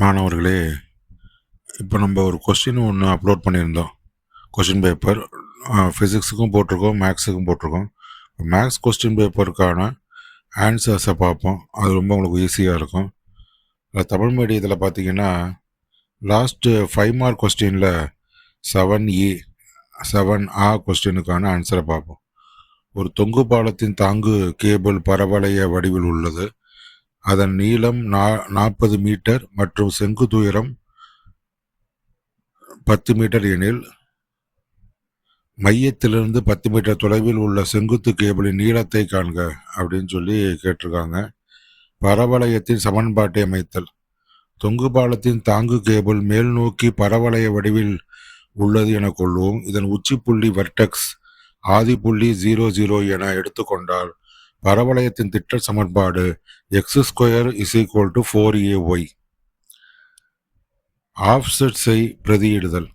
மாணவர்களே, இப்போ நம்ம ஒரு கொஸ்டின் ஒன்று அப்லோட் பண்ணியிருந்தோம். கொஸ்டின் பேப்பர் ஃபிசிக்ஸுக்கும் போட்டிருக்கோம், மேக்ஸுக்கும் போட்டிருக்கோம். மேக்ஸ் கொஸ்டின் பேப்பருக்கான ஆன்சர்ஸை பார்ப்போம். அது ரொம்ப உங்களுக்கு ஈஸியாக இருக்கும். தமிழ் மீடியத்தில் பார்த்தீங்கன்னா லாஸ்ட்டு 5 மார்க் கொஸ்டினில் 7A 7A கொஸ்டினுக்கான ஆன்சரை பார்ப்போம். ஒரு தொங்கு பாலத்தின் தாங்கு கேபிள் பரவளைய வடிவில் உள்ளது. அதன் நீளம் 40 மீட்டர் மற்றும் செங்குத்துயரம் 10 மீட்டர் எனில் மையத்திலிருந்து 10 மீட்டர் தொலைவில் உள்ள செங்குத்து கேபிளின் நீளத்தை காண்க அப்படின்னு சொல்லி கேட்டிருக்காங்க. பரவளையத்தின் சமன்பாட்டை அமைத்தல். தொங்கு பாலத்தின் தாங்கு கேபிள் மேல் நோக்கி பரவளைய வடிவில் உள்ளது என கொள்வோம். இதன் உச்சி புள்ளி வெர்டெக்ஸ் ஆதி புள்ளி 00 என எடுத்துக்கொண்டால் பரவளையத்தின் திட்ட சமன்பாடு x² = 4ay. ஆஃப்செட்ஸை பிரதியிடுதல்.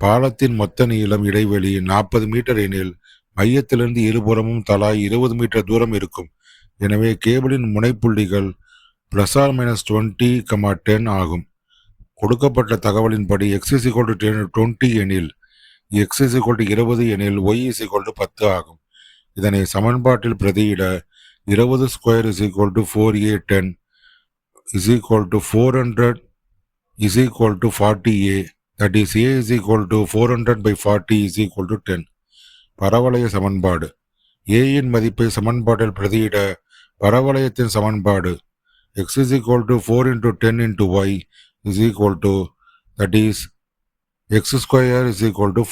பாலத்தின் மொத்த நீளம் இடைவெளி 40 மீட்டர் எனில் மையத்திலிருந்து இருபுறமும் தலா 20 மீட்டர் தூரம் இருக்கும். எனவே கேபிளின் முனைப்புள்ளிகள் +−20, 10 ஆகும். கொடுக்கப்பட்ட தகவலின்படி x=20 எனில் x=20 எனில் y=10 ஆகும். இதனை சமன்பாட்டில் பிரதியிட 20² = 4a10 400 40a, that is a = 400/40 10. பரவளைய சமன்பாடு. a-இன் மதிப்பை சமன்பாட்டில் பிரதியிட பரவளையத்தின் சமன்பாடு x= 4 × 10 × y that is x² =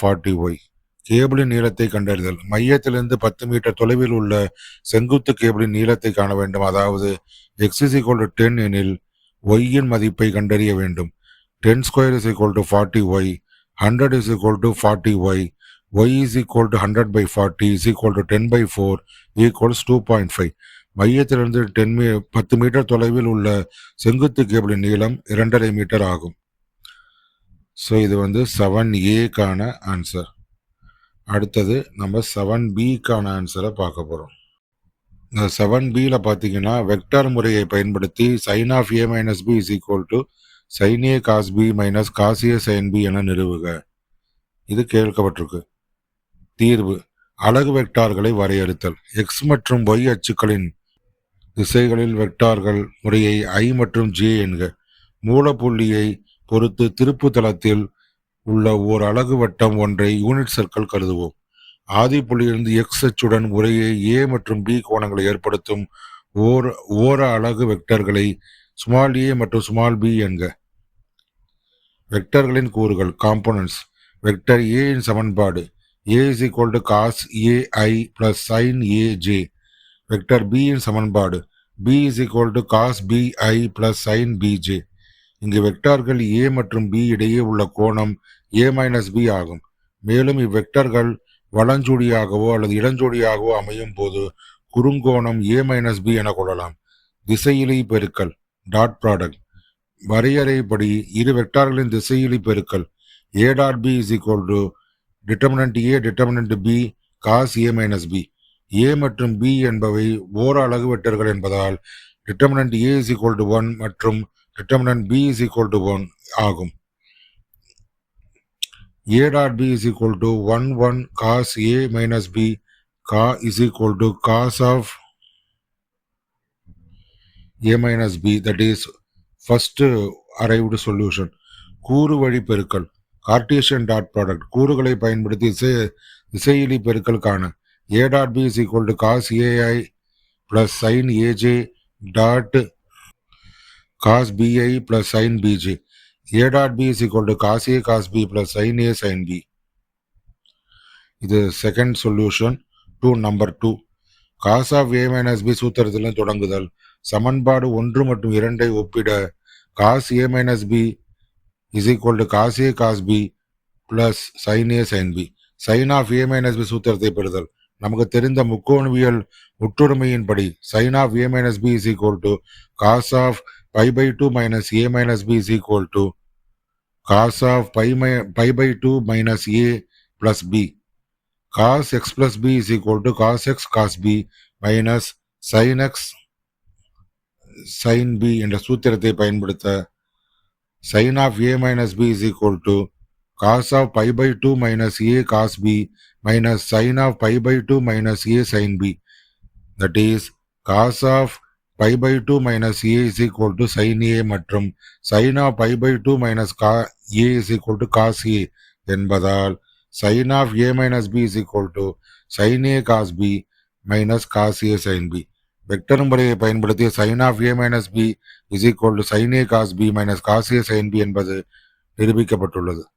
40y. கேபிளின் நீளத்தை கண்டறிதல். மையத்திலிருந்து 10 மீட்டர் தொலைவில் உள்ள செங்குத்து கேபிளின் நீளத்தை காண வேண்டும். அதாவது x= 10 எனில் y-இன் மதிப்பை கண்டறிய வேண்டும். 10² = 40y, 100 = 40y, y = 100/40 10/4 = 2.5. மையத்திலிருந்து 10 மீட்டர் தொலைவில் உள்ள செங்குத்து கேபிளின் நீளம் 2.5 மீட்டர் ஆகும். ஸோ இது 7A ஆன்சர். அடுத்தது நம்ம 7B ஆன்சரை பார்க்க போகிறோம். இந்த 7B பார்த்தீங்கன்னா வெக்டார் முறையை பயன்படுத்தி sin of a minus b = sin a cos b minus cos a sin b என நிறுவுக. இது கேட்கப்பட்டிருக்கு. தீர்வு. அலகு வெக்டார்களை வரையறுத்தல். x மற்றும் y அச்சுக்களின் திசைகளில் வெக்டார்கள் முறையை i மற்றும் j என்க. மூலப்புள்ளியை பொறுத்து திருப்பு தளத்தில் உள்ள ஓர் அலகு வட்டம் ஒன்றை யூனிட் சர்க்கிள் கருதுவோம். ஆதி புள்ளியிலிருந்து x அச்சுடன் முறையே a மற்றும் b கோணங்களை ஏற்படுத்தும் ஓர அலகு வெக்டர்களை a மற்றும் b என்க. வெக்டர்களின் கூறுகள் காம்போனன்ட்ஸ். வெக்டர் a இன் சமன்பாடு a = cos ai + sin aj. Vector b இன் சமன்பாடு b = cos bi + sin bj. இங்கு வெக்டார்கள் a மற்றும் b இடையே உள்ள கோணம் a - b ஆகும். மேலும் இவ்வெக்டர்கள் வலஞ்சோடியாகவோ அல்லது இடஞ்சோடியாகவோ அமையும் போது குறுங்கோணம் a - b என கொள்ளலாம். திசையிலி பெருக்கல் டாட் ப்ராடக்ட். வரையறைப்படி இரு வெக்டார்களின் திசையிலி பெருக்கல் a.b = determinant a determinant b cos a - b. a மற்றும் b என்பவை ஓர அலகு வெக்டர்கள் என்பதால் determinant a = 1 மற்றும் determinant b = 1 ஆகும். a.b = 1 1 cos a - b cos of a - b, that is first arrived solution. கூறு வழி பெருக்கல் கார்ட்டீசியன் டாட் ப்ராடக்ட். கூறுகளை பயன்படுத்தி திசையிலி பெருக்கல் காண. a.b = cos ai + sin aj dot cos bi + sin bj. a.b = cos a cos b + sin a sin b. இது second solution to number 2. cos of a - b சூத்திரத்திலிருந்து தொடங்குதல். சமன்பாடு 1 மற்றும் 2 ஒப்பிட cos a - b = cos a cos b + sin a sin b. sin of a - b சூத்திரத்தை பெறுதல். நமக்கு தெரிந்த முக்கோணவியல் ஒற்றுமையின்படி sin of a - b = cos of π/2 - a - b = cos of π/2 - a + b. cos x + b = cos x cos b minus sin x sin b என்ற சூத்திரத்தை பயன்படுத்த sin of a minus b is equal to cos of pi by 2 minus a cos b minus sin of pi by 2 minus a sin b. That is cos of pi by 2 minus a is equal to sin a மற்றும் sin of pi by 2 minus a is equal to cos a என்பதால் sin of a minus b is equal to sin a cos b minus cos a sin b. Vector முறையை பயன்படுத்தி sin of a minus b is equal to sin a cos b minus cos a sin b என்பது நிரூபிக்கப்பட்டுள்ளது.